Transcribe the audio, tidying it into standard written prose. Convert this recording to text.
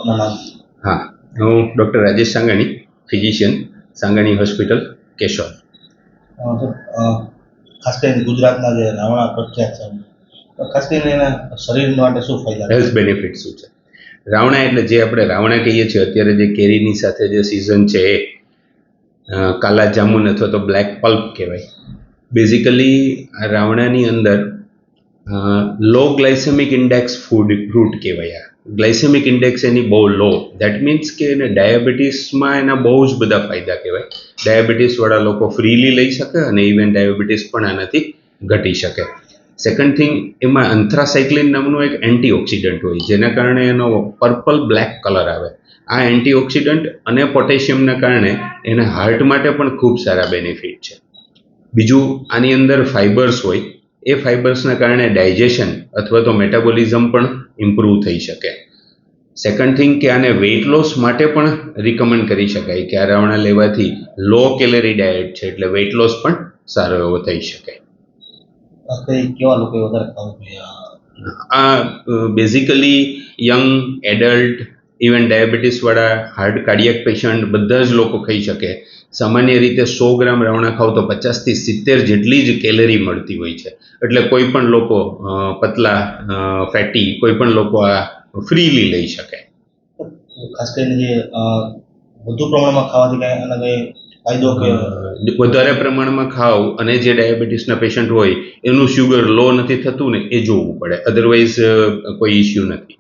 આપનું નામ? હા, હું doctor Rajesh Sangani, physician, Sangani hospital, Keshod. ખાસ કરીને ગુજરાતના જે રાવણા પ્રખ્યાત છે, તો ખાસ કરીને એના શરીર માટે શું ફાયદા? હેલ્થ બેનિફિટ શું છે? રાવણા એટલે જે આપણે રાવણા કહીએ છીએ અત્યારે જે કેરીની સાથે જે સિઝન છે એ કાલા જામુન અથવા તો બ્લેક પલ્પ કહેવાય. બેઝિકલી આ રાવણાની અંદર લો ગ્લાયસેમિક ઇન્ડેક્સ ફ્રૂટ કહેવાય. આ ગ્લાયસેમિક ઇન્ડેક્સ એની બહુ લો, દેટ મીન્સ કે એને ડાયાબિટીસમાં એના બહુ જ બધા ફાયદા કહેવાય. ડાયાબિટીસવાળા લોકો ફ્રીલી લઈ શકે અને ઇવન ડાયાબિટીસ પણ આનાથી ઘટી શકે. સેકન્ડ થિંગ, એમાં એન્થ્રાસાઇક્લિન નામનું એક એન્ટીઓક્સિડન્ટ હોય જેના કારણે એનો પર્પલ બ્લેક કલર આવે. આ એન્ટીઓક્સિડન્ટ અને પોટેશિયમના કારણે એના હાર્ટ માટે પણ ખૂબ સારા બેનિફિટ છે. બીજું, આની અંદર ફાઇબર્સ હોય, એ ફાઇબર્સના કારણે ડાયજેશન અથવા તો મેટાબોલિઝમ પણ ઇમ્પ્રૂવ થઈ શકે. સેકન્ડ થિંગ કે આને વેઇટ લોસ માટે પણ રિકમેન્ડ કરી શકાય કે આ રાવણા લેવાથી લો કેલરી ડાયટ છે એટલે વેઇટ લોસ પણ સારો એવો થઈ શકે. કેવા લોકો વધારે ખાવું જોઈએ? આ બેઝિકલી યંગ, એડલ્ટ, ઇવન ડાયાબિટીસવાળા, હાર્ટ કાર્ડિયક પેશન્ટ બધા જ લોકો ખાઈ શકે. સામાન્ય રીતે 100 ગ્રામ રાવણા ખાવ તો 50 થી 70 જેટલી જ કેલરી મળતી હોય છે. એટલે કોઈ પણ લોકો પતલા, ફેટી, કોઈ પણ લોકો આ ફ્રીલી લઈ શકે. ખાસ કરીને જે વધુ પ્રમાણમાં ખાવાથી કાંઈ આના કંઈ ફાયદો કે? વધારે પ્રમાણમાં ખાવ અને જે ડાયાબિટીસના પેશન્ટ હોય એનું શુગર લો નથી થતું ને એ જોવું પડે, અધરવાઇઝ કોઈ ઇસ્યુ નથી.